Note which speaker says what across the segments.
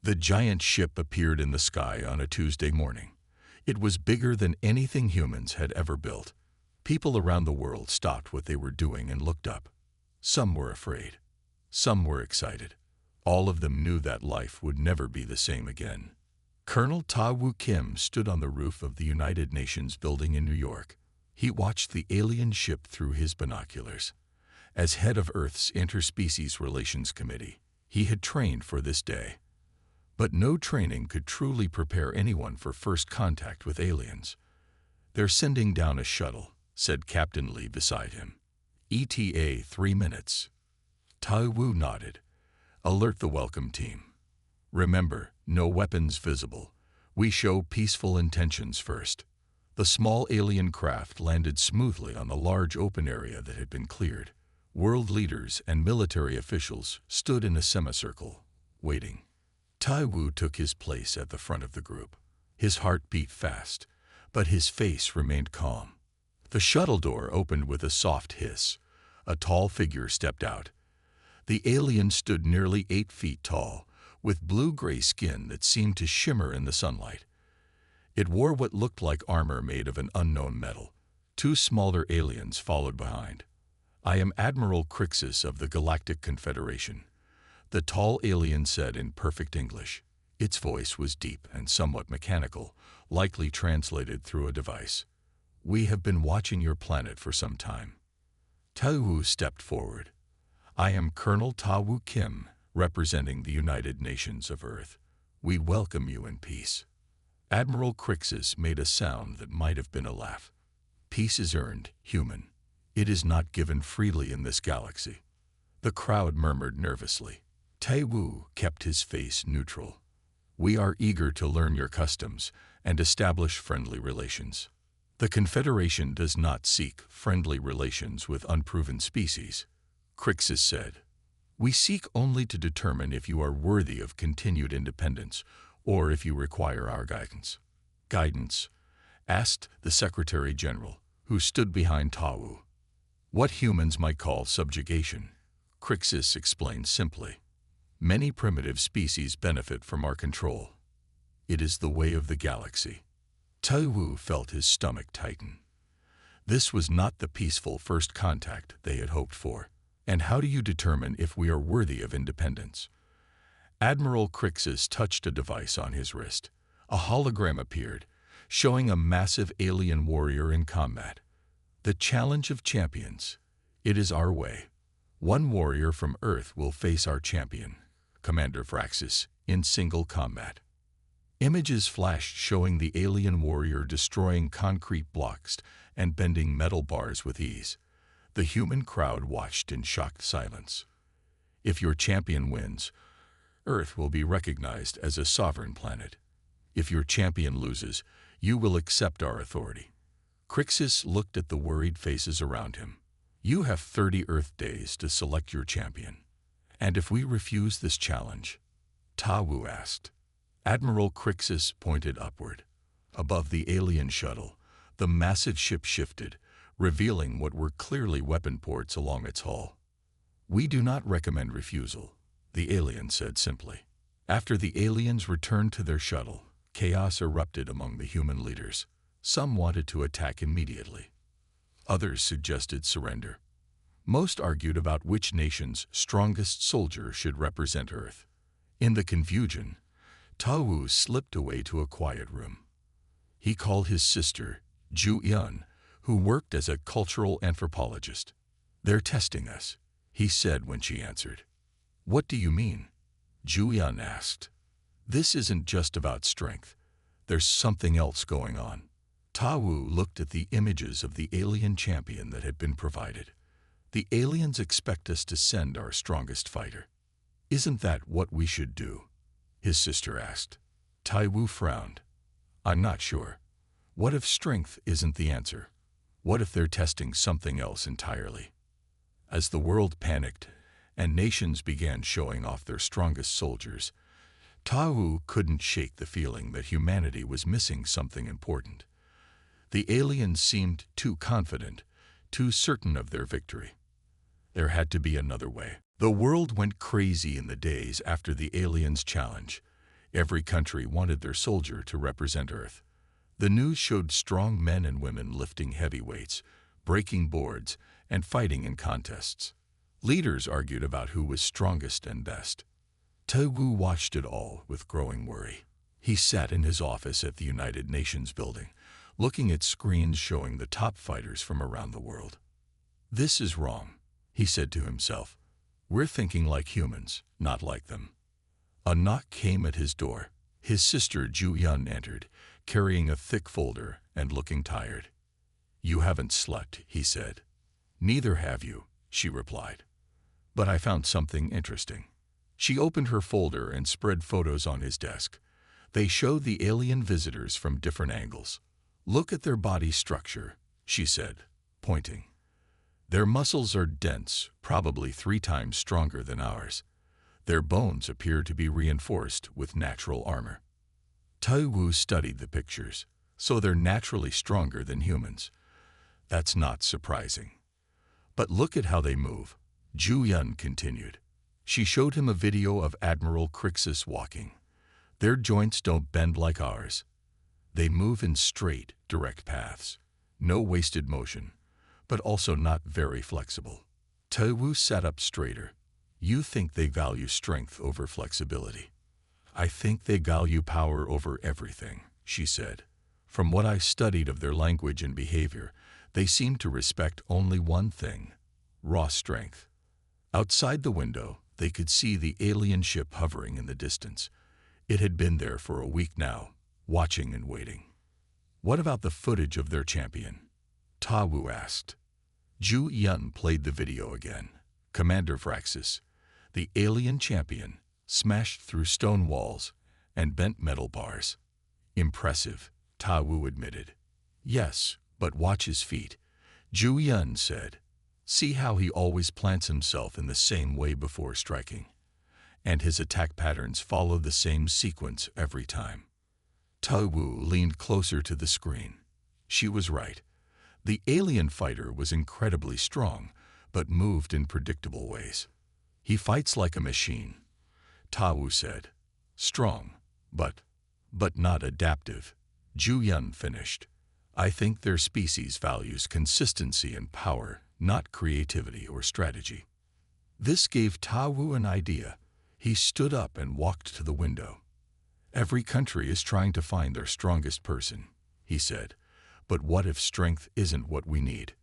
Speaker 1: The giant ship appeared in the sky on a Tuesday morning. It was bigger than anything humans had ever built. People around the world stopped what they were doing and looked up. Some were afraid. Some were excited. All of them knew that life would never be the same again. Colonel Ta Woo Kim stood on the roof of the United Nations building in New York. He watched the alien ship through his binoculars. As head of Earth's Interspecies Relations Committee, he had trained for this day. But no training could truly prepare anyone for first contact with aliens. "They're sending down a shuttle," said Captain Lee beside him. "ETA 3 minutes." Ta Woo nodded. "Alert the welcome team. Remember, no weapons visible. We show peaceful intentions first." The small alien craft landed smoothly on a large open area that had been cleared. World leaders and military officials stood in a semicircle, waiting. Ta Woo took his place at the front of the group. His heart beat fast, but his face remained calm. The shuttle door opened with a soft hiss. A tall figure stepped out. The alien stood nearly 8 feet tall, with blue-gray skin that seemed to shimmer in the sunlight. It wore what looked like armor made of an unknown metal. 2 smaller aliens followed behind. "I am Admiral Crixus of the Galactic Confederation," the tall alien said in perfect English. Its voice was deep and somewhat mechanical, likely translated through a device. "We have been watching your planet for some time." Ta Woo stepped forward. "I am Colonel Ta Woo Kim, representing the United Nations of Earth. We welcome you in peace." Admiral Crixus made a sound that might have been a laugh. "Peace is earned, human. It is not given freely in this galaxy." The crowd murmured nervously. Ta Woo kept his face neutral. "We are eager to learn your customs and establish friendly relations." "The Confederation does not seek friendly relations with unproven species," Crixus said. "We seek only to determine if you are worthy of continued independence or if you require our guidance." "Guidance?" asked the Secretary General, who stood behind Ta Woo. "What humans might call subjugation," Crixus explained simply. "Many primitive species benefit from our control. It is the way of the galaxy." Ta Woo felt his stomach tighten. This was not the peaceful first contact they had hoped for. "And how do you determine if we are worthy of independence?" Admiral Crixus touched a device on his wrist. A hologram appeared, showing a massive alien warrior in combat. "The challenge of champions. It is our way. 1 warrior from Earth will face our champion, Commander Fraxis, in single combat." Images flashed showing the alien warrior destroying concrete blocks and bending metal bars with ease. The human crowd watched in shocked silence. "If your champion wins, Earth will be recognized as a sovereign planet. If your champion loses, you will accept our authority." Crixus looked at the worried faces around him. "You have 30 Earth days to select your champion. And if we refuse this challenge?" Ta Woo asked. Admiral Crixus pointed upward. Above the alien shuttle, the massive ship shifted, revealing what were clearly weapon ports along its hull. "We do not recommend refusal," the alien said simply. After the aliens returned to their shuttle, chaos erupted among the human leaders. Some wanted to attack immediately. Others suggested surrender. Most argued about which nation's strongest soldier should represent Earth. In the confusion, Ta Woo slipped away to a quiet room. He called his sister, Ju Yun, who worked as a cultural anthropologist. "They're testing us," he said when she answered. "What do you mean?" Ju Yun asked. "This isn't just about strength. There's something else going on." Ta Woo looked at the images of the alien champion that had been provided. "The aliens expect us to send our strongest fighter. Isn't that what we should do?" his sister asked. Ta Woo frowned. "I'm not sure. What if strength isn't the answer? What if they're testing something else entirely?" As the world panicked and nations began showing off their strongest soldiers, Ta Woo couldn't shake the feeling that humanity was missing something important. The aliens seemed too confident, too certain of their victory. There had to be another way. The world went crazy in the days after the aliens' challenge. Every country wanted their soldier to represent Earth. The news showed strong men and women lifting heavy weights, breaking boards, and fighting in contests. Leaders argued about who was strongest and best. Togu watched it all with growing worry. He sat in his office at the United Nations building, looking at screens showing the top fighters from around the world. "This is wrong," he said to himself. "We're thinking like humans, not like them." A knock came at his door. His sister Ju Yun entered, carrying a thick folder and looking tired. "You haven't slept," he said. "Neither have you," she replied. "But I found something interesting." She opened her folder and spread photos on his desk. They showed the alien visitors from different angles. "Look at their body structure," she said, pointing. "Their muscles are dense, probably 3 times stronger than ours. Their bones appear to be reinforced with natural armor." Taiwu studied the pictures, so they're naturally stronger than humans. That's not surprising. "But look at how they move," Ju Yun continued. She showed him a video of Admiral Crixus walking. "Their joints don't bend like ours. They move in straight, direct paths. No wasted motion, but also not very flexible." Taiwu sat up straighter. "You think they value strength over flexibility." "I think they value power over everything," she said. "From what I studied of their language and behavior, they seem to respect only one thing: raw strength." Outside the window, they could see the alien ship hovering in the distance. It had been there for a week now, watching and waiting. "What about the footage of their champion?" Tawu asked. Ju Yun played the video again. Commander Vraxis, the alien champion, smashed through stone walls and bent metal bars. "Impressive," Tawu admitted. "Yes, but watch his feet," Ju Yun said. "See how he always plants himself in the same way before striking. And his attack patterns follow the same sequence every time." Tawu leaned closer to the screen. She was right. The alien fighter was incredibly strong, but moved in predictable ways. "He fights like a machine," Tawu said. "Strong, but not adaptive," Ju Yun finished. "I think their species values consistency and power, not creativity or strategy." This gave Tawu an idea. He stood up and walked to the window. "Every country is trying to find their strongest person," he said. "But what if strength isn't what we need?"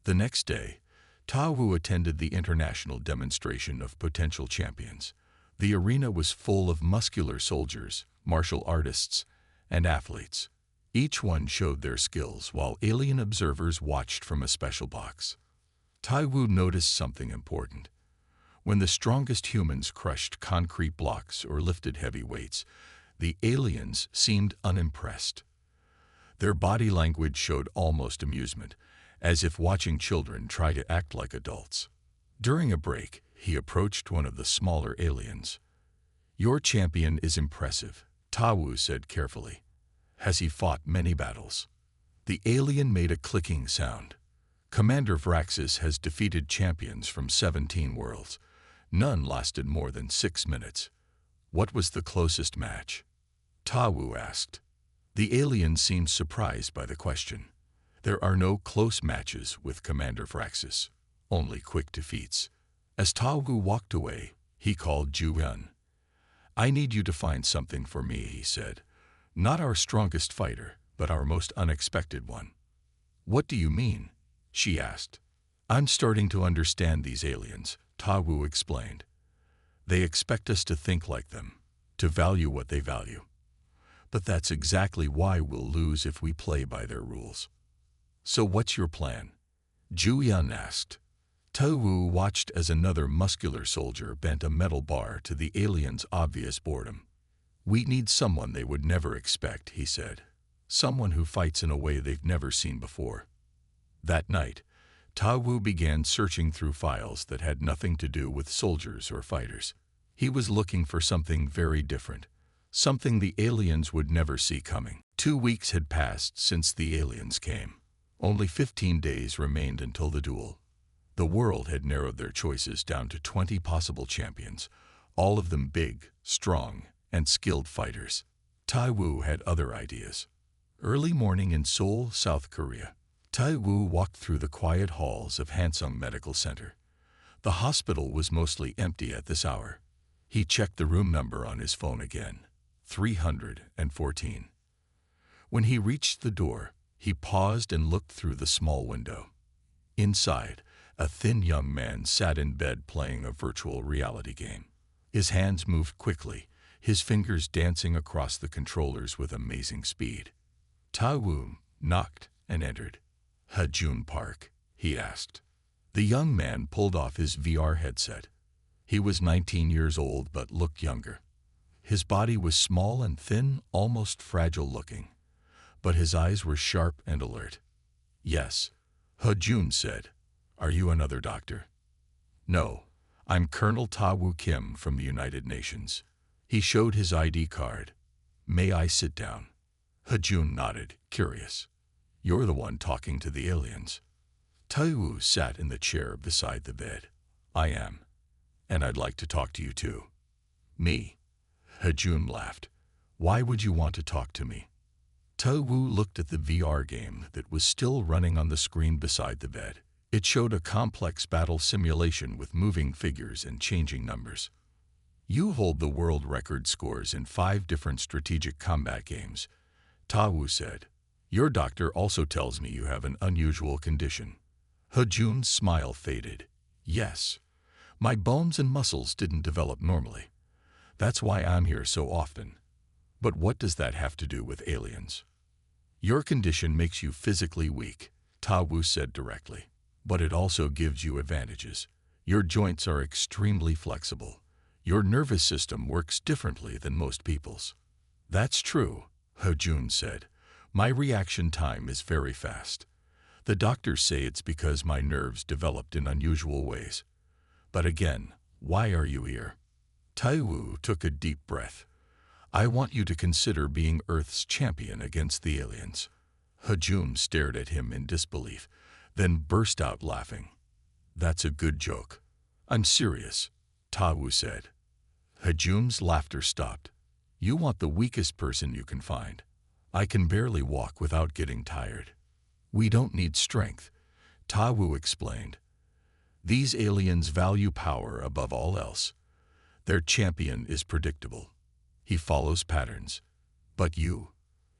Speaker 1: The next day, Tawu attended the international demonstration of potential champions. The arena was full of muscular soldiers, martial artists, and athletes. Each one showed their skills while alien observers watched from a special box. Tawu noticed something important. When the strongest humans crushed concrete blocks or lifted heavy weights, the aliens seemed unimpressed. Their body language showed almost amusement, as if watching children try to act like adults. During a break, he approached one of the smaller aliens. "Your champion is impressive," Tawu said carefully. "Has he fought many battles?" The alien made a clicking sound. "Commander Vraxis has defeated champions from 17 worlds. None lasted more than 6 minutes. What was the closest match?" Tawu asked. The alien seemed surprised by the question. "There are no close matches with Commander Vraxis, only quick defeats." As Tawu walked away, he called Ju Yun. "I need you to find something for me," he said. "Not our strongest fighter, but our most unexpected one." "What do you mean?" she asked. "I'm starting to understand these aliens," Tawu explained. "They expect us to think like them, to value what they value. But that's exactly why we'll lose if we play by their rules." "So what's your plan?" Ju Yun asked. Tawu watched as another muscular soldier bent a metal bar to the aliens' obvious boredom. "We need someone they would never expect," he said. "Someone who fights in a way they've never seen before." That night, Tawu began searching through files that had nothing to do with soldiers or fighters. He was looking for something very different, something the aliens would never see coming. 2 weeks had passed since the aliens came. Only 15 days remained until the duel. The world had narrowed their choices down to 20 possible champions, all of them big, strong, and skilled fighters. Tai Wu had other ideas. Early morning in Seoul, South Korea. Tai Wu walked through the quiet halls of Hansung Medical Center. The hospital was mostly empty at this hour. He checked the room number on his phone again. 314. When he reached the door, he paused and looked through the small window. Inside, a thin young man sat in bed playing a virtual reality game. His hands moved quickly, his fingers dancing across the controllers with amazing speed. Tai Wu knocked and entered. "Hajun Park?" he asked. The young man pulled off his VR headset. He was 19 years old but looked younger. His body was small and thin, almost fragile-looking, but his eyes were sharp and alert. "Yes," Hajun said. "Are you another doctor?" "No, I'm Colonel Ta Woo Kim from the United Nations." He showed his ID card. "May I sit down?" Hajun nodded, curious. "You're the one talking to the aliens." Tai Wu sat in the chair beside the bed. "I am. And I'd like to talk to you too." "Me?" Hajun laughed. "Why would you want to talk to me?" Tai Wu looked at the VR game that was still running on the screen beside the bed. It showed a complex battle simulation with moving figures and changing numbers. "You hold the world record scores in 5 different strategic combat games," Tai Wu said. "Your doctor also tells me you have an unusual condition." Hajun's smile faded. "Yes. My bones and muscles didn't develop normally. That's why I'm here so often. But what does that have to do with aliens?" "Your condition makes you physically weak," Tai Wu said directly. "But it also gives you advantages. Your joints are extremely flexible. Your nervous system works differently than most people's." "That's true," Hajun said. "My reaction time is very fast. The doctors say it's because my nerves developed in unusual ways. But again, why are you here?" Tai Wu took a deep breath. "I want you to consider being Earth's champion against the aliens." Hajun stared at him in disbelief, then burst out laughing. "That's a good joke. I'm serious," Tai Wu said. Hajun's laughter stopped. "You want the weakest person you can find. I can barely walk without getting tired." "We don't need strength," Tai Wu explained. "These aliens value power above all else. Their champion is predictable. He follows patterns. But you,"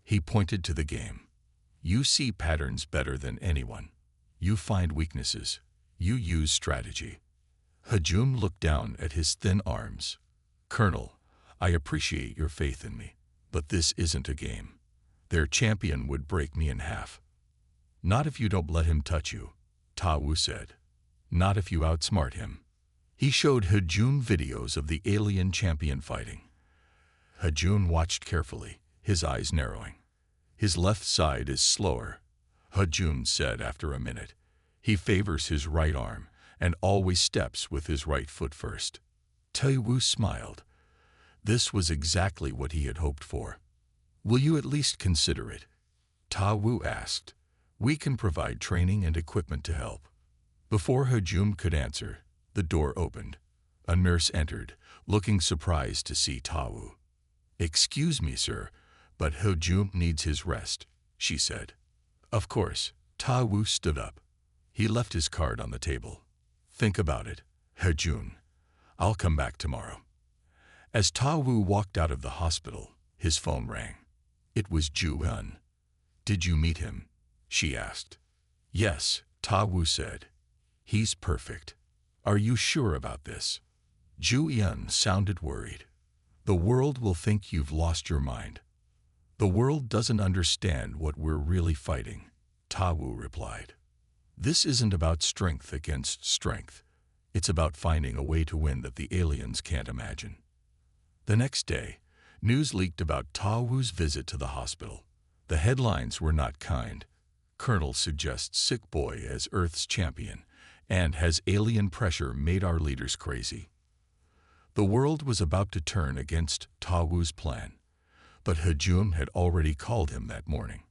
Speaker 1: he pointed to the game, "you see patterns better than anyone. You find weaknesses. You use strategy." Hajun looked down at his thin arms. "Colonel, I appreciate your faith in me, but this isn't a game. Their champion would break me in half." "Not if you don't let him touch you," Tai Wu said. "Not if you outsmart him." He showed Hajun videos of the alien champion fighting. Hajun watched carefully, his eyes narrowing. "His left side is slower," Hajun said after a minute. "He favors his right arm and always steps with his right foot first." Tai Wu smiled. This was exactly what he had hoped for. "Will you at least consider it?" Tai Wu asked. "We can provide training and equipment to help." Before Hajun could answer, the door opened. A nurse entered, looking surprised to see Tai Wu. "Excuse me, sir, but Hajun needs his rest," she said. "Of course." Tai Wu stood up. He left his card on the table. "Think about it, Hajun. I'll come back tomorrow." As Tai Wu walked out of the hospital, his phone rang. It was Ju Yun. "Did you meet him?" she asked. "Yes," Tai Wu said. "He's perfect." "Are you sure about this?" Ju Yun sounded worried. "The world will think you've lost your mind." "The world doesn't understand what we're really fighting," Tai Wu replied. "This isn't about strength against strength. It's about finding a way to win that the aliens can't imagine." The next day, news leaked about Tai Wu's visit to the hospital. The headlines were not kind. "Colonel suggests sick boy as Earth's champion, and has alien pressure made our leaders crazy." The world was about to turn against Tai Wu's plan, but Hajun had already called him that morning.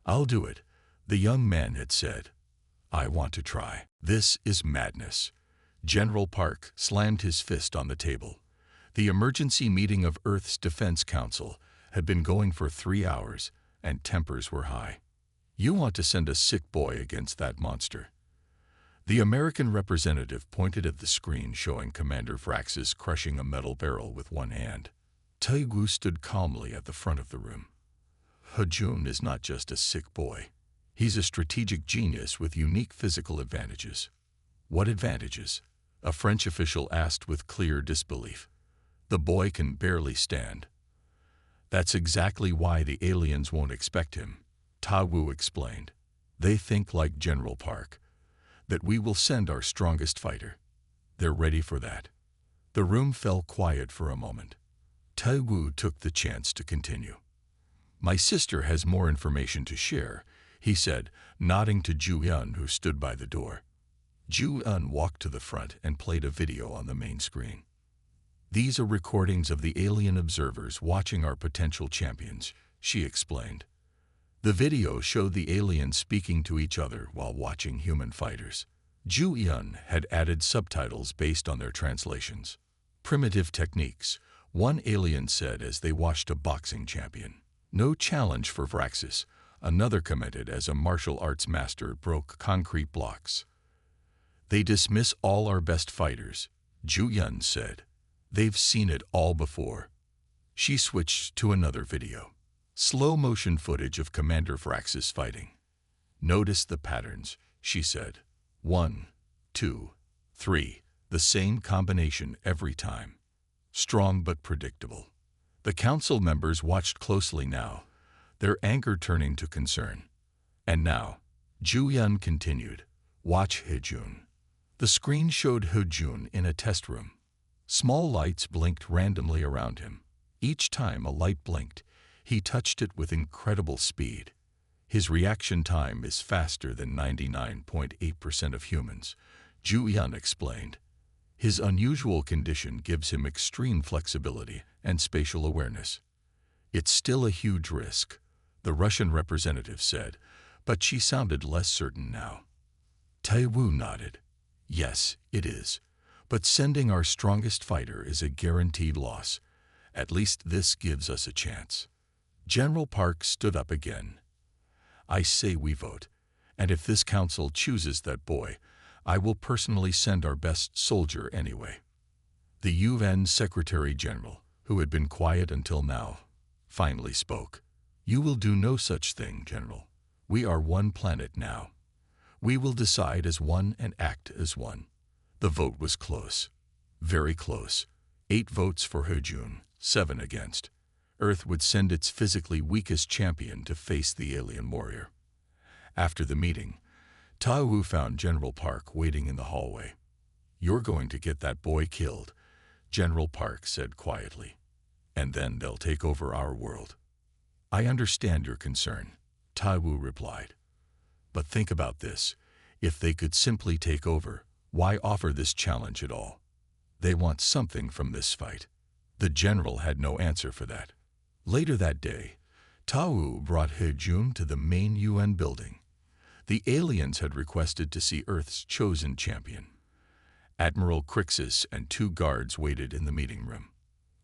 Speaker 1: "I'll do it," the young man had said. "I want to try." "This is madness." General Park slammed his fist on the table. The emergency meeting of Earth's Defense Council had been going for 3 hours, and tempers were high. You want to send a sick boy against that monster? The American representative pointed at the screen showing Commander Vraxis crushing a metal barrel with one hand. Taegu stood calmly at the front of the room. Hejun is not just a sick boy. He's a strategic genius with unique physical advantages. What advantages? A French official asked with clear disbelief. The boy can barely stand. That's exactly why the aliens won't expect him, Taegu explained. They think like General Park, that we will send our strongest fighter. They're ready for that. The room fell quiet for a moment. Taegu took the chance to continue. My sister has more information to share, he said, nodding to Ju-Yun, who stood by the door. Ju-Yun walked to the front and played a video on the main screen. These are recordings of the alien observers watching our potential champions, she explained. The video showed the aliens speaking to each other while watching human fighters. Ju-Yun had added subtitles based on their translations. Primitive techniques, one alien said as they watched a boxing champion. No challenge for Vraxis, another commented as a martial arts master broke concrete blocks. They dismiss all our best fighters, Ju-Yun said. They've seen it all before. She switched to another video. Slow motion footage of Commander Vraxis fighting. Notice the patterns, she said. 1, 2, 3, the same combination every time. Strong but predictable. The council members watched closely now, their anger turning to concern. And now, Ju-Yun continued. Watch Hejun. The screen showed Hejun in a test room. Small lights blinked randomly around him. Each time a light blinked, he touched it with incredible speed. His reaction time is faster than 99.8% of humans, Ju-Yun explained. His unusual condition gives him extreme flexibility and spatial awareness. It's still a huge risk, the Russian representative said, but she sounded less certain now. Taegu nodded. Yes, it is. But sending our strongest fighter is a guaranteed loss. At least this gives us a chance. General Park stood up again. I say we vote, and if this council chooses that boy, I will personally send our best soldier anyway. The UN Secretary General, who had been quiet until now, finally spoke. You will do no such thing, General. We are one planet now. We will decide as one and act as one. The vote was close. Very close. 8 votes for Hejun, 7 against. Earth would send its physically weakest champion to face the alien warrior. After the meeting, Taegu found General Park waiting in the hallway. You're going to get that boy killed, General Park said quietly. And then they'll take over our world. I understand your concern, Taegu replied. But think about this. If they could simply take over, why offer this challenge at all? They want something from this fight. The general had no answer for that. Later that day, Taegu brought Hejun to the main UN building. The aliens had requested to see Earth's chosen champion. Admiral Crixus and 2 guards waited in the meeting room.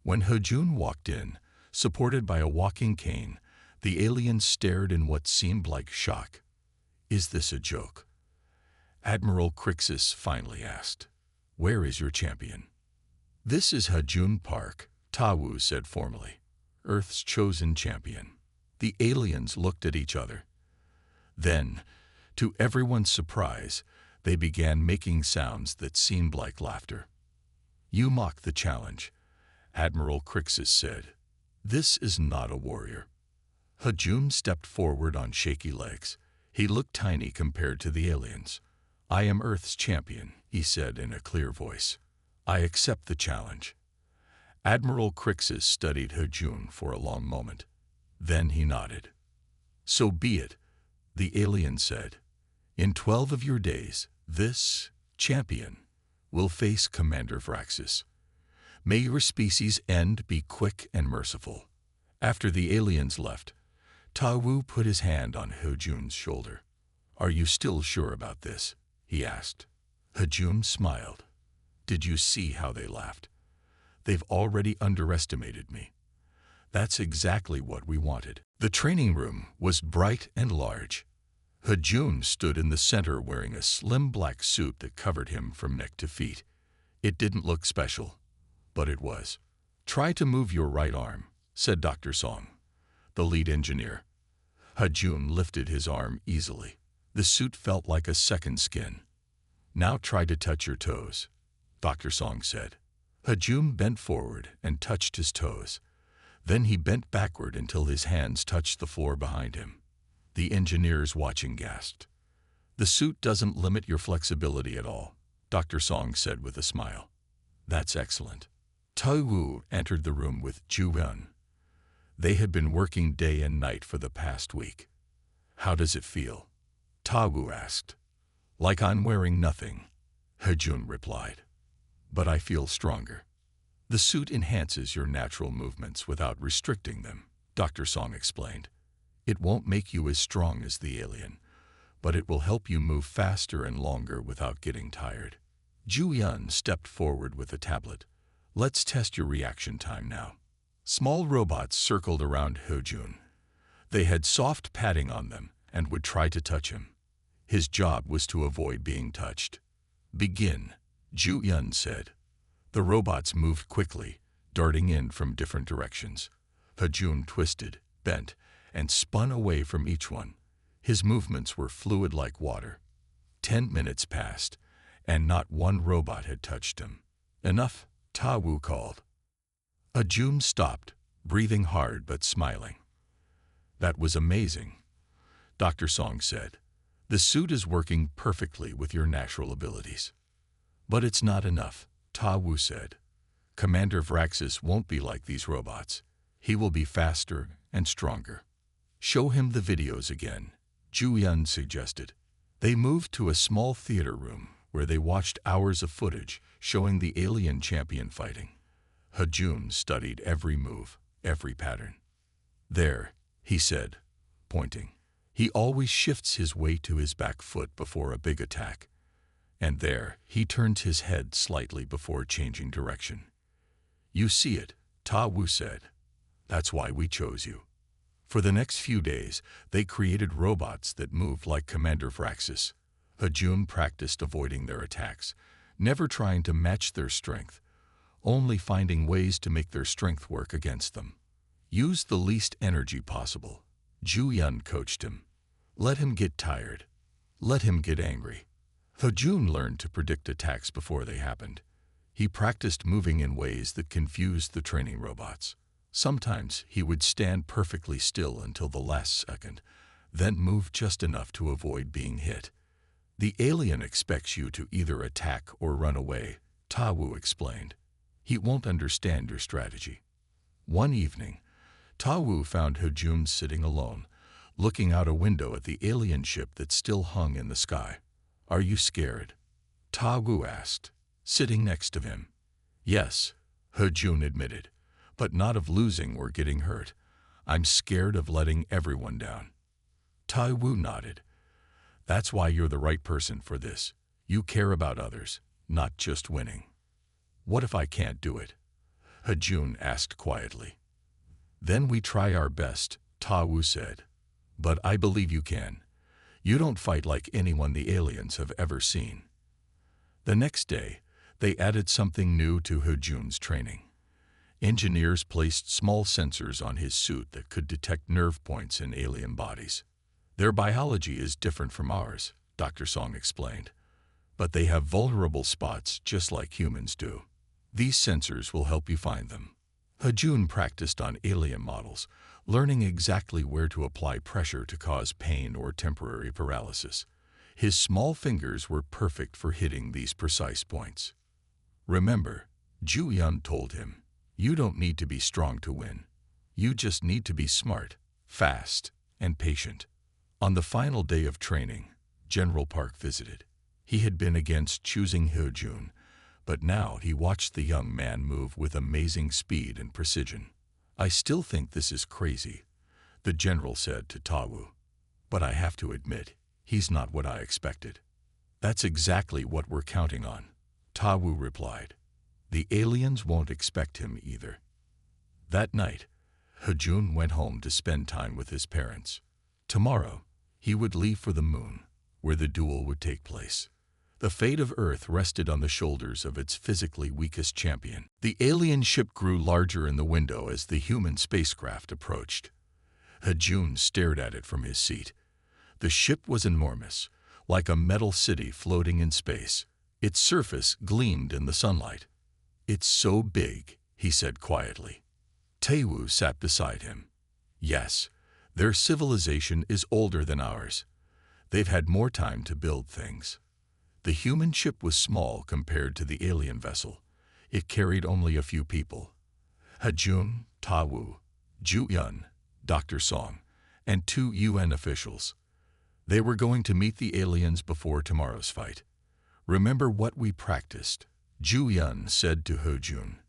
Speaker 1: When Hejun walked in, supported by a walking cane, the aliens stared in what seemed like shock. Is this a joke? Admiral Crixus finally asked. Where is your champion? This is Hejun Park, Taegu said formally. Earth's chosen champion. The aliens looked at each other. Then, to everyone's surprise, they began making sounds that seemed like laughter. You mock the challenge, Admiral Crixus said. This is not a warrior. Hejun stepped forward on shaky legs. He looked tiny compared to the aliens. I am Earth's champion, he said in a clear voice. I accept the challenge. Admiral Crixus studied Hejun for a long moment. Then he nodded. So be it, the alien said. In 12 of your days, this champion will face Commander Vraxis. May your species' end be quick and merciful. After the aliens left, Taegu put his hand on Hejun's shoulder. Are you still sure about this? He asked. Hejun smiled. Did you see how they laughed? They've already underestimated me. That's exactly what we wanted. The training room was bright and large. Hejun stood in the center wearing a slim black suit that covered him from neck to feet. It didn't look special, but it was. "Try to move your right arm," said Dr. Song, the lead engineer. Hejun lifted his arm easily. The suit felt like a second skin. "Now try to touch your toes," Dr. Song said. Hejun bent forward and touched his toes. Then he bent backward until his hands touched the floor behind him. The engineers watching gasped. "The suit doesn't limit your flexibility at all," Dr. Song said with a smile. "That's excellent." Ta Wu entered the room with Duel. They had been working day and night for the past week. "How does it feel?" Ta Wu asked. "Like I'm wearing nothing," Hejun replied. "But I feel stronger." "The suit enhances your natural movements without restricting them," Dr. Song explained. "It won't make you as strong as the alien, but it will help you move faster and longer without getting tired." Ju Yun stepped forward with a tablet. "Let's test your reaction time now." Small robots circled around Hejun. They had soft padding on them and would try to touch him. His job was to avoid being touched. "Begin," Ju Yun said. The robots moved quickly, darting in from different directions. Hejun twisted, bent, and spun away from each one. His movements were fluid like water. 10 minutes passed, and not one robot had touched him. "Enough," Ta Wu called. Hejun stopped, breathing hard but smiling. "That was amazing," Dr. Song said. "The suit is working perfectly with your natural abilities." "But it's not enough," Ta Wu said. "Commander Vraxis won't be like these robots. He will be faster and stronger." "Show him the videos again," Ju Yun suggested. They moved to a small theater room where they watched hours of footage showing the alien champion fighting. Hejun studied every move, every pattern. "There," he said, pointing. "He always shifts his weight to his back foot before a big attack. And there, he turns his head slightly before changing direction." "You see it," Ta Wu said. "That's why we chose you." For the next few days, they created robots that moved like Commander Vraxis. Hejun practiced avoiding their attacks, never trying to match their strength, only finding ways to make their strength work against them. "Use the least energy possible," Ju Yun coached him. "Let him get tired. Let him get angry." Hejun learned to predict attacks before they happened. He practiced moving in ways that confused the training robots. Sometimes he would stand perfectly still until the last second, then move just enough to avoid being hit. "The alien expects you to either attack or run away," Ta Wu explained. "He won't understand your strategy." One evening, Ta Wu found Hejun sitting alone, looking out a window at the alien ship that still hung in the sky. "Are you scared?" Ta Wu asked, sitting next to him. "Yes," Hejun admitted, "but not of losing or getting hurt. I'm scared of letting everyone down." Ta Wu nodded. "That's why you're the right person for this. You care about others, not just winning." "What if I can't do it?" Hejun asked quietly. "Then we try our best," Ta Wu said. "But I believe you can. You don't fight like anyone the aliens have ever seen." The next day, they added something new to Hejun's training. Engineers placed small sensors on his suit that could detect nerve points in alien bodies. "Their biology is different from ours," Dr. Song explained. "But they have vulnerable spots just like humans do. These sensors will help you find them." Hejun practiced on alien models, learning exactly where to apply pressure to cause pain or temporary paralysis. His small fingers were perfect for hitting these precise points. "Remember," Ju Yun told him, "you don't need to be strong to win. You just need to be smart, fast, and patient." On the final day of training, General Park visited. He had been against choosing Hejun, but now he watched the young man move with amazing speed and precision. "I still think this is crazy," the general said to Ta Wu. "But I have to admit, he's not what I expected." "That's exactly what we're counting on," Ta Wu replied. The aliens won't expect him either. That night, Hejun went home to spend time with his parents. Tomorrow, he would leave for the moon, where the duel would take place. The fate of Earth rested on the shoulders of its physically weakest champion. The alien ship grew larger in the window as the human spacecraft approached. Hejun stared at it from his seat. The ship was enormous, like a metal city floating in space. Its surface gleamed in the sunlight. "It's so big," he said quietly. Taewoo sat beside him. "Yes, their civilization is older than ours. They've had more time to build things." The human ship was small compared to the alien vessel. It carried only a few people. Hejun, Taewoo, Ju-Yun, Dr. Song, and 2 UN officials. They were going to meet the aliens before tomorrow's fight. "Remember what we practiced," Ju-Yun said to Hejun.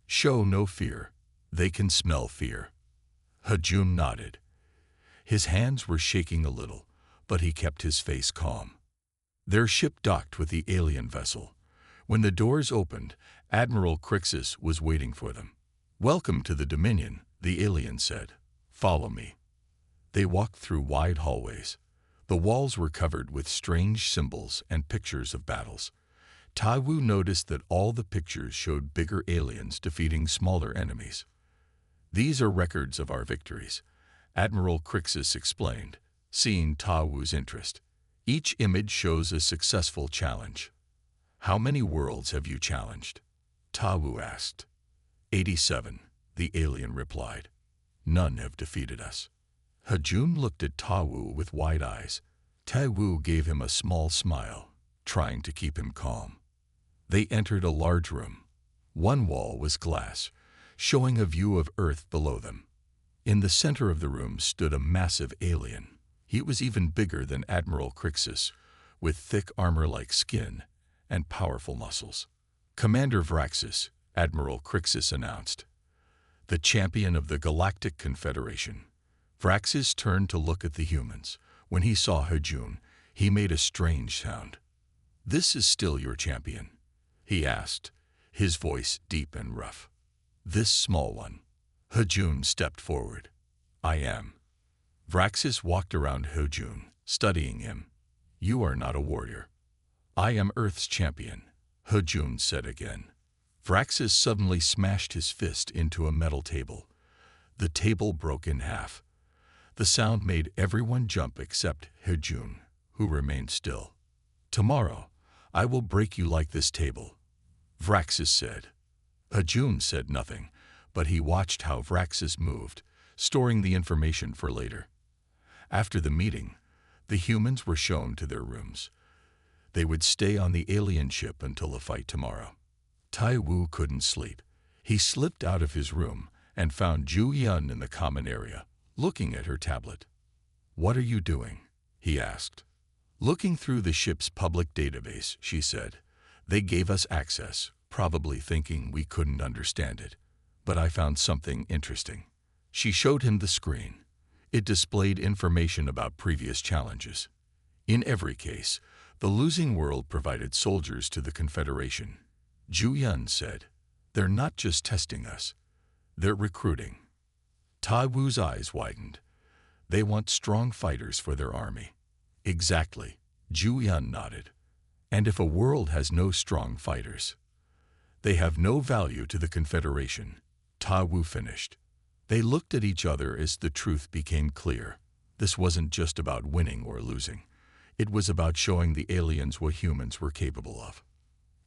Speaker 1: "Show no fear. They can smell fear." Hejun nodded. His hands were shaking a little, but he kept his face calm. Their ship docked with the alien vessel. When the doors opened, Admiral Crixus was waiting for them. "Welcome to the Dominion," the alien said. "Follow me." They walked through wide hallways. The walls were covered with strange symbols and pictures of battles. Taewoo noticed that all the pictures showed bigger aliens defeating smaller enemies. "These are records of our victories," Admiral Crixus explained, seeing Taewoo's interest. "Each image shows a successful challenge." "How many worlds have you challenged?" Taewoo asked. 87, the alien replied. "None have defeated us." Hejun looked at Taewoo with wide eyes. Taewoo gave him a small smile, trying to keep him calm. They entered a large room. One wall was glass, showing a view of Earth below them. In the center of the room stood a massive alien. He was even bigger than Admiral Crixus, with thick armor-like skin and powerful muscles. "Commander Vraxis," Admiral Crixus announced, "the champion of the Galactic Confederation." Vraxis turned to look at the humans. When he saw Hejun, he made a strange sound. "This is still your champion?" he asked, his voice deep and rough. "This small one." Hejun stepped forward. "I am." Vraxis walked around Hejun, studying him. "You are not a warrior." "I am Earth's champion," Hejun said again. Vraxis suddenly smashed his fist into a metal table. The table broke in half. The sound made everyone jump except Hejun, who remained still. "Tomorrow, I will break you like this table," Vraxis said. Hejun said nothing, but he watched how Vraxis moved, storing the information for later. After the meeting, the humans were shown to their rooms. They would stay on the alien ship until the fight tomorrow. Taewoo couldn't sleep. He slipped out of his room and found Ju-Yun in the common area, looking at her tablet. "What are you doing?" he asked. "Looking through the ship's public database," she said. "They gave us access, probably thinking we couldn't understand it. But I found something interesting." She showed him the screen. It displayed information about previous challenges. In every case, the losing world provided soldiers to the Confederation. Ju-Yun said, "They're not just testing us. They're recruiting." Taewoo's eyes widened. "They want strong fighters for their army." "Exactly," Ju-Yun nodded. "And if a world has no strong fighters, they have no value to the Confederation," Taewoo finished. They looked at each other as the truth became clear. This wasn't just about winning or losing. It was about showing the aliens what humans were capable of.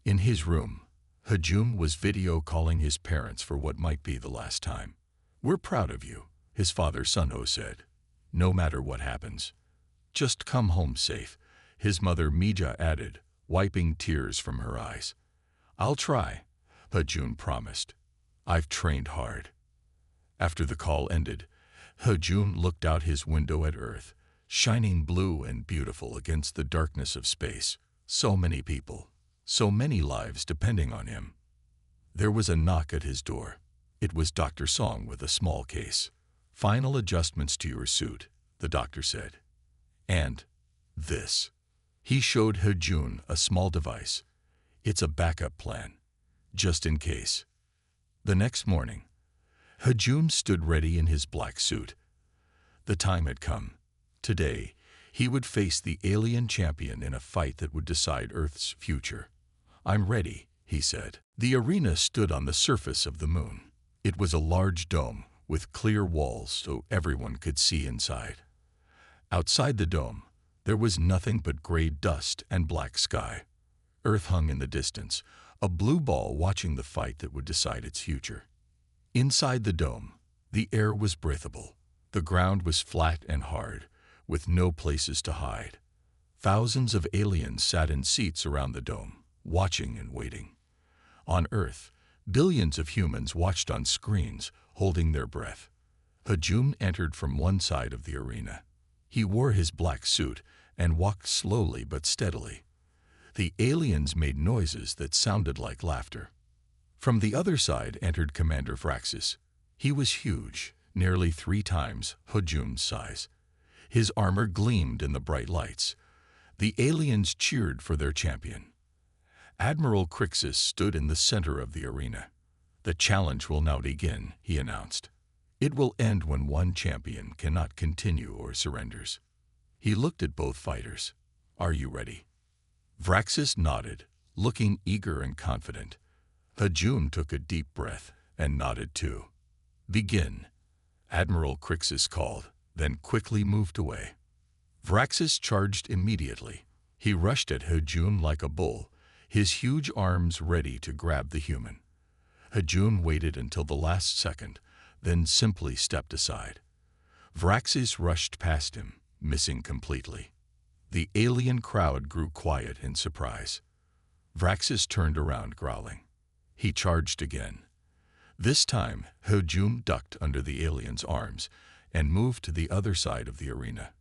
Speaker 1: In his room, Hejun was video calling his parents for what might be the last time. "We're proud of you," his father Sunho said. "No matter what happens, just come home safe," his mother Mija added, wiping tears from her eyes. "I'll try," Hejun promised. "I've trained hard." After the call ended, Hejun looked out his window at Earth, shining blue and beautiful against the darkness of space. So many people, so many lives depending on him. There was a knock at his door. It was Dr. Song with a small case. "Final adjustments to your suit," the doctor said. "And this." He showed Hejun a small device. "It's a backup plan. just in case. The next morning, Hajun stood ready in his black suit. The time had come. Today, he would face the alien champion in a fight that would decide Earth's future. "I'm ready," he said. The arena stood on the surface of the moon. It was a large dome with clear walls so everyone could see inside. Outside the dome, there was nothing but gray dust and black sky. Earth hung in the distance, a blue ball watching the fight that would decide its future. Inside the dome, the air was breathable. The ground was flat and hard, with no places to hide. Thousands of aliens sat in seats around the dome, watching and waiting. On Earth, billions of humans watched on screens, holding their breath. Hajun entered from one side of the arena. He wore his black suit and walked slowly but steadily. The aliens made noises that sounded like laughter. From the other side entered Commander Vraxis. He was huge, nearly 3 times Hajun's size. His armor gleamed in the bright lights. The aliens cheered for their champion. Admiral Crixus stood in the center of the arena. "The challenge will now begin," he announced. "It will end when one champion cannot continue or surrenders." He looked at both fighters. "Are you ready?" Vraxis nodded, looking eager and confident. Hajun took a deep breath and nodded too. "Begin," Admiral Crixus called, then quickly moved away. Vraxis charged immediately. He rushed at Hajun like a bull, his huge arms ready to grab the human. Hajun waited until the last second, then simply stepped aside. Vraxis rushed past him, missing completely. The alien crowd grew quiet in surprise. Vraxis turned around, growling. He charged again. This time, Hajun ducked under the alien's arms and moved to the other side of the arena.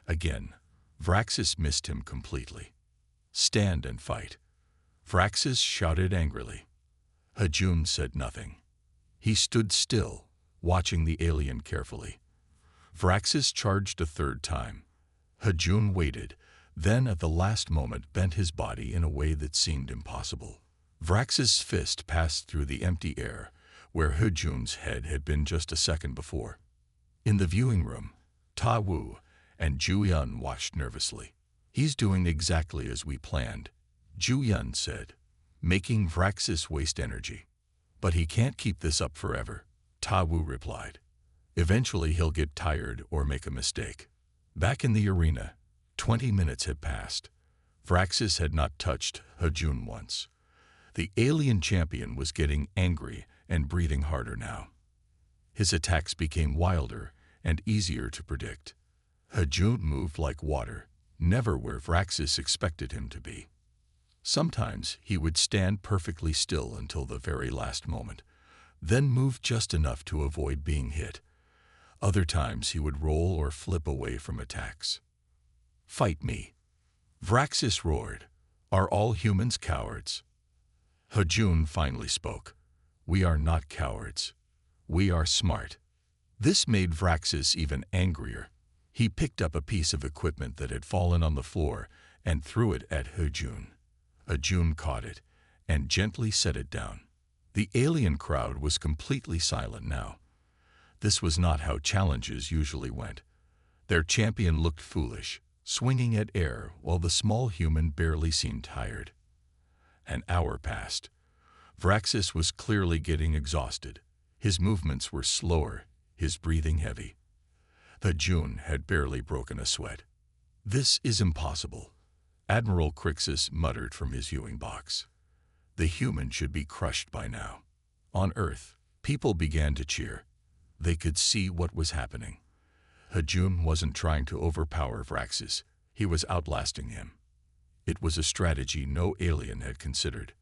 Speaker 1: Again, Vraxis missed him completely. "Stand and fight." Vraxis shouted angrily. Hajun said nothing. He stood still, watching the alien carefully. Vraxis charged a 3rd time. Hajun waited, then at the last moment bent his body in a way that seemed impossible. Vraxis' fist passed through the empty air, where Hajun's head had been just a second before. In the viewing room, Ta Wu and Ju Yun watched nervously. "He's doing exactly as we planned," Ju Yun said, making Vraxis waste energy. "But he can't keep this up forever," Ta Wu replied. "Eventually he'll get tired or make a mistake." Back in the arena, 20 minutes had passed. Vraxis had not touched Hajun once. The alien champion was getting angry and breathing harder now. His attacks became wilder and easier to predict. Hajun moved like water, never where Vraxis expected him to be. Sometimes he would stand perfectly still until the very last moment, then move just enough to avoid being hit. Other times he would roll or flip away from attacks. "Fight me," Vraxis roared. "Are all humans cowards?" Hajun finally spoke. "We are not cowards. We are smart." This made Vraxis even angrier. He picked up a piece of equipment that had fallen on the floor and threw it at Hajun. Hajun caught it and gently set it down. The alien crowd was completely silent now. This was not how challenges usually went. Their champion looked foolish, swinging at air while the small human barely seemed tired. An hour passed. Vraxis was clearly getting exhausted. His movements were slower, his breathing heavy. Hajun had barely broken a sweat. "This is impossible," Admiral Crixus muttered from his viewing box. The human should be crushed by now. On Earth, people began to cheer. They could see what was happening. Hajun wasn't trying to overpower Vraxis. He was outlasting him. It was a strategy no alien had considered.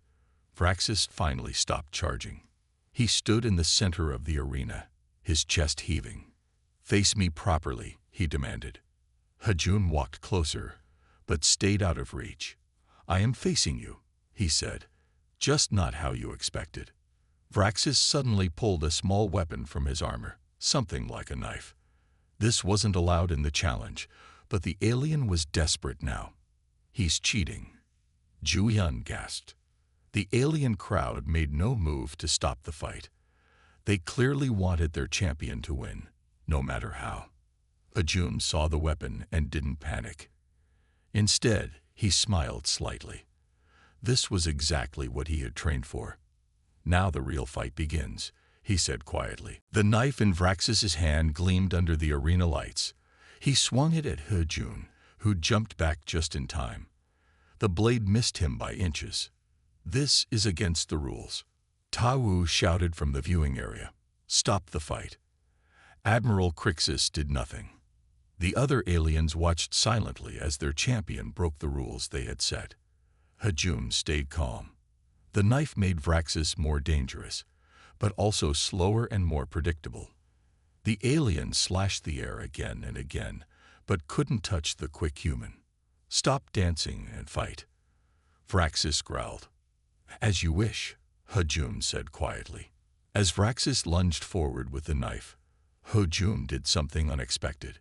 Speaker 1: Vraxis finally stopped charging. He stood in the center of the arena, his chest heaving. "Face me properly," he demanded. Hajun walked closer, but stayed out of reach. "I am facing you," he said, "just not how you expected." Vraxis suddenly pulled a small weapon from his armor, something like a knife. This wasn't allowed in the challenge, but the alien was desperate now. "He's cheating," Ju Yun gasped. The alien crowd made no move to stop the fight. They clearly wanted their champion to win, no matter how. Hajum saw the weapon and didn't panic. Instead, he smiled slightly. This was exactly what he had trained for. "Now the real fight begins," he said quietly. The knife in Vraxis's hand gleamed under the arena lights. He swung it at Hajun, who jumped back just in time. The blade missed him by inches. "This is against the rules." Tawu shouted from the viewing area, "Stop the fight." Admiral Crixus did nothing. The other aliens watched silently as their champion broke the rules they had set. Hajum stayed calm. The knife made Vraxis more dangerous, but also slower and more predictable. The alien slashed the air again and again, but couldn't touch the quick human. "Stop dancing and fight." Vraxis growled. "As you wish," Hajum said quietly. As Vraxis lunged forward with the knife, Hajum did something unexpected.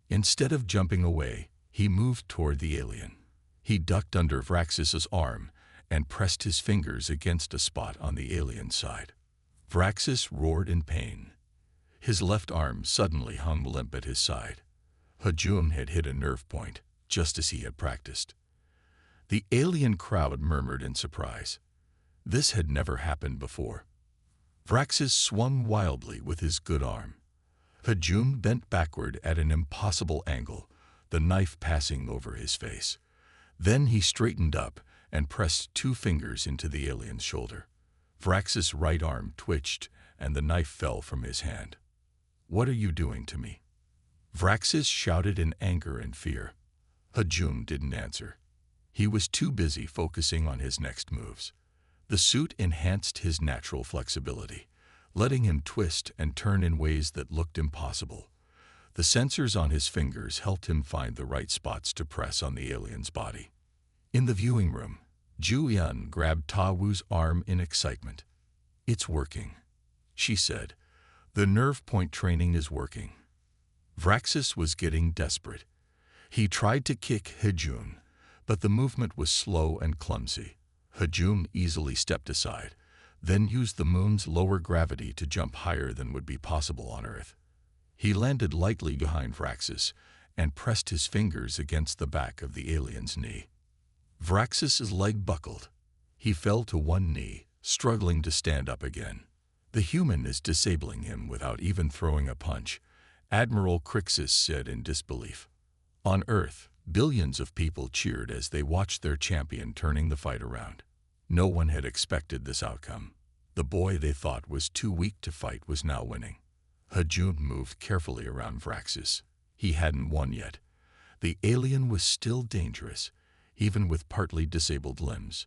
Speaker 1: Instead of jumping away, he moved toward the alien. He ducked under Vraxis's arm and pressed his fingers against a spot on the alien's side. Vraxis roared in pain. His left arm suddenly hung limp at his side. Hajum had hit a nerve point, just as he had practiced. The alien crowd murmured in surprise. This had never happened before. Vraxis swung wildly with his good arm. Hajum bent backward at an impossible angle, the knife passing over his face. Then he straightened up and pressed 2 fingers into the alien's shoulder. Vraxis' right arm twitched and the knife fell from his hand. "What are you doing to me?" Vraxis shouted in anger and fear. Hajum didn't answer. He was too busy focusing on his next moves. The suit enhanced his natural flexibility, letting him twist and turn in ways that looked impossible. The sensors on his fingers helped him find the right spots to press on the alien's body. In the viewing room, Ju-Yun grabbed Ta-Wu's arm in excitement. "It's working," she said. "The nerve point training is working." Vraxis was getting desperate. He tried to kick Hajum, but the movement was slow and clumsy. Hajum easily stepped aside, then used the moon's lower gravity to jump higher than would be possible on Earth. He landed lightly behind Vraxis and pressed his fingers against the back of the alien's knee. Vraxis's leg buckled. He fell to one knee, struggling to stand up again. "The human is disabling him without even throwing a punch," Admiral Crixus said in disbelief. On Earth, billions of people cheered as they watched their champion turning the fight around. No one had expected this outcome. The boy they thought was too weak to fight was now winning. Hajum moved carefully around Vraxis. He hadn't won yet. The alien was still dangerous, even with partly disabled limbs.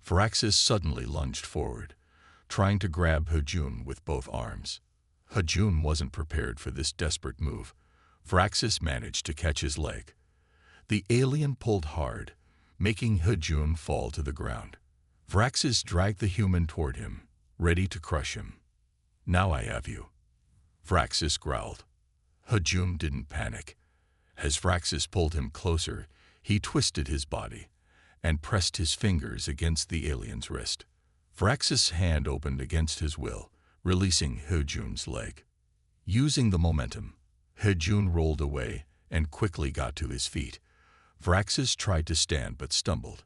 Speaker 1: Vraxis suddenly lunged forward, trying to grab Hajum with both arms. Hajum wasn't prepared for this desperate move. Vraxis managed to catch his leg. The alien pulled hard, making Hajum fall to the ground. Vraxis dragged the human toward him, ready to crush him. "Now I have you," Vraxis growled. Hajum didn't panic. As Vraxis pulled him closer, he twisted his body and pressed his fingers against the alien's wrist. Vraxis' hand opened against his will, releasing Hajum's leg. Using the momentum, Hajum rolled away and quickly got to his feet. Vraxis tried to stand but stumbled.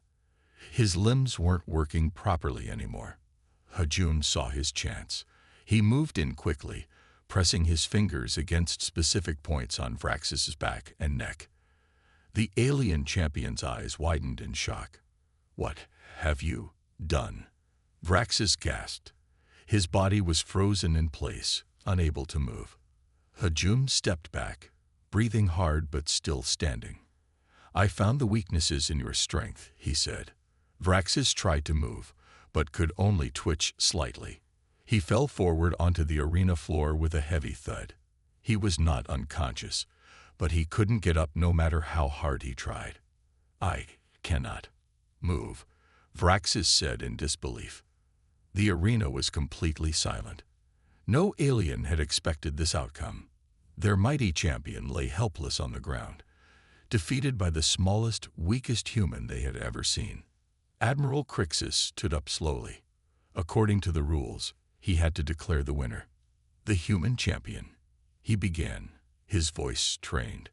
Speaker 1: His limbs weren't working properly anymore. Hajum saw his chance. He moved in quickly, pressing his fingers against specific points on Vraxis' back and neck. The alien champion's eyes widened in shock. "What have you done?" Vraxis gasped. His body was frozen in place, unable to move. Hajum stepped back, breathing hard but still standing. "I found the weaknesses in your strength," he said. Vraxis tried to move, but could only twitch slightly. He fell forward onto the arena floor with a heavy thud. He was not unconscious, but he couldn't get up no matter how hard he tried. "I cannot move," Vraxis said in disbelief. The arena was completely silent. No alien had expected this outcome. Their mighty champion lay helpless on the ground, defeated by the smallest, weakest human they had ever seen. Admiral Crixus stood up slowly. According to the rules, he had to declare the winner. The human champion, he began, his voice trained,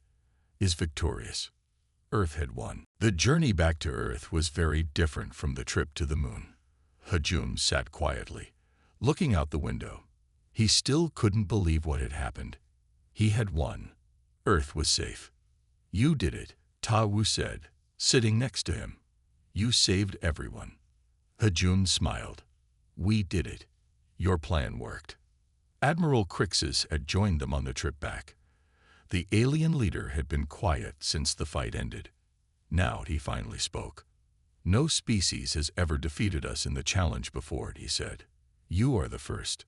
Speaker 1: is victorious. Earth had won. The journey back to Earth was very different from the trip to the moon. Hajun sat quietly, looking out the window. He still couldn't believe what had happened. He had won. Earth was safe. You did it, Ta Wu said, sitting next to him. You saved everyone. Hajun smiled. We did it. Your plan worked. Admiral Crixus had joined them on the trip back. The alien leader had been quiet since the fight ended. Now he finally spoke. No species has ever defeated us in the challenge before, he said. You are the first.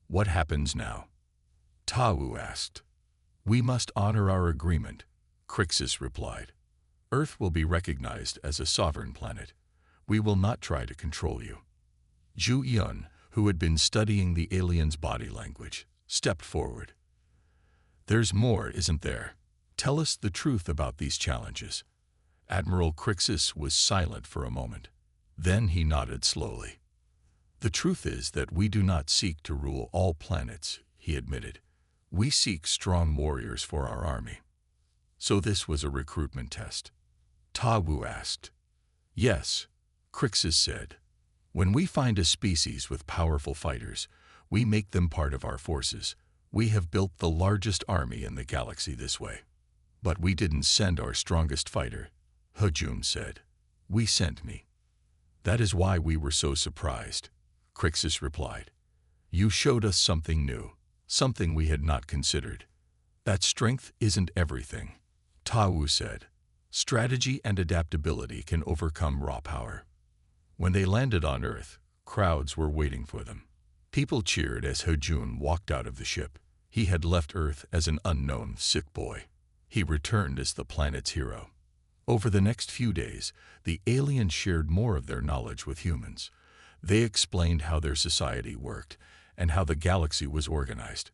Speaker 1: What happens now? Ta Wu asked. We must honor our agreement, Crixus replied. Earth will be recognized as a sovereign planet. We will not try to control you. Zhu Yun, who had been studying the alien's body language, stepped forward. There's more, isn't there? Tell us the truth about these challenges. Admiral Crixus was silent for a moment. Then he nodded slowly. The truth is that we do not seek to rule all planets, he admitted. We seek strong warriors for our army. So this was a recruitment test? Ta Wu asked. Yes, Crixus said. When we find a species with powerful fighters, we make them part of our forces. We have built the largest army in the galaxy this way. But we didn't send our strongest fighter, Hajun said. We sent me. That is why we were so surprised, Crixus replied. You showed us something new, something we had not considered. That strength isn't everything, Ta Wu said. Strategy and adaptability can overcome raw power. When they landed on Earth, crowds were waiting for them. People cheered as Hajun walked out of the ship. He had left Earth as an unknown sick boy. He returned as the planet's hero. Over the next few days, the aliens shared more of their knowledge with humans. They explained how their society worked and how the galaxy was organized.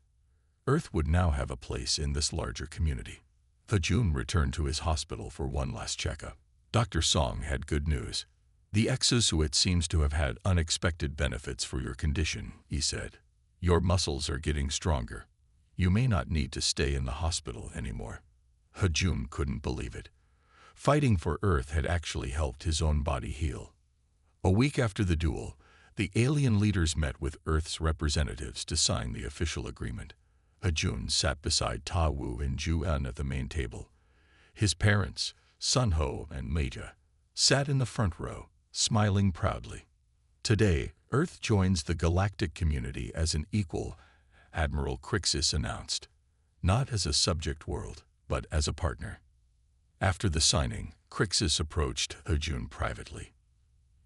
Speaker 1: Earth would now have a place in this larger community. Hajun returned to his hospital for one last checkup. Dr. Song had good news. The exosuit seems to have had unexpected benefits for your condition, he said. Your muscles are getting stronger. You may not need to stay in the hospital anymore. Hajun couldn't believe it. Fighting for Earth had actually helped his own body heal. A week after the duel, the alien leaders met with Earth's representatives to sign the official agreement. Hajun sat beside Ta Wu and Zhu Yun at the main table. His parents, Sun Ho and Meija, sat in the front row, smiling proudly. Today, Earth joins the galactic community as an equal, Admiral Crixus announced. Not as a subject world, but as a partner. After the signing, Crixus approached Hajun privately.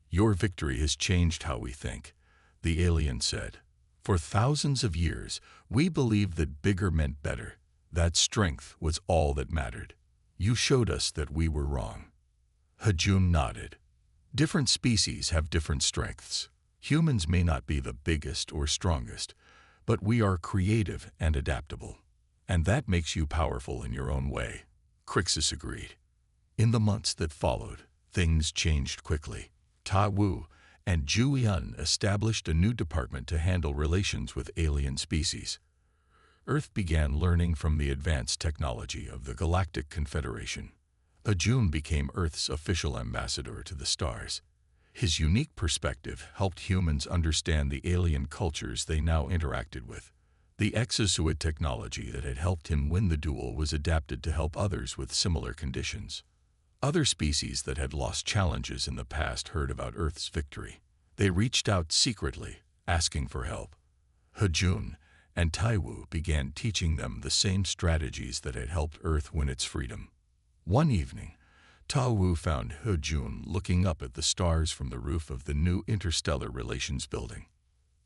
Speaker 1: Your victory has changed how we think, the alien said. For thousands of years, we believed that bigger meant better, that strength was all that mattered. You showed us that we were wrong. Hajun nodded. Different species have different strengths. Humans may not be the biggest or strongest, but we are creative and adaptable. And that makes you powerful in your own way, Crixus agreed. In the months that followed, things changed quickly. Ta Wu and Zhu Yun established a new department to handle relations with alien species. Earth began learning from the advanced technology of the Galactic Confederation. Hajun became Earth's official ambassador to the stars. His unique perspective helped humans understand the alien cultures they now interacted with. The exosuit technology that had helped him win the duel was adapted to help others with similar conditions. Other species that had lost challenges in the past heard about Earth's victory. They reached out secretly, asking for help. Hajun and Tai Wu began teaching them the same strategies that had helped Earth win its freedom. One evening, Ta Wu found Hajun looking up at the stars from the roof of the new interstellar relations building.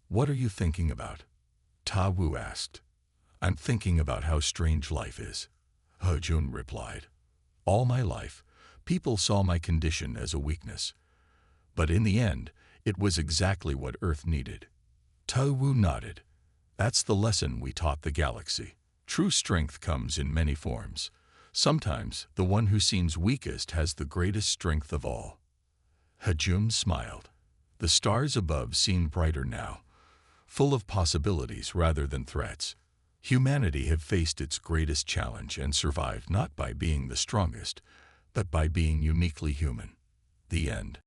Speaker 1: What are you thinking about? Ta Wu asked. I'm thinking about how strange life is, Hajun replied. All my life, people saw my condition as a weakness. But in the end, it was exactly what Earth needed. Ta Wu nodded. That's the lesson we taught the galaxy. True strength comes in many forms. Sometimes, the one who seems weakest has the greatest strength of all. Hajum smiled. The stars above seemed brighter now, full of possibilities rather than threats. Humanity had faced its greatest challenge and survived not by being the strongest, but by being uniquely human. The end.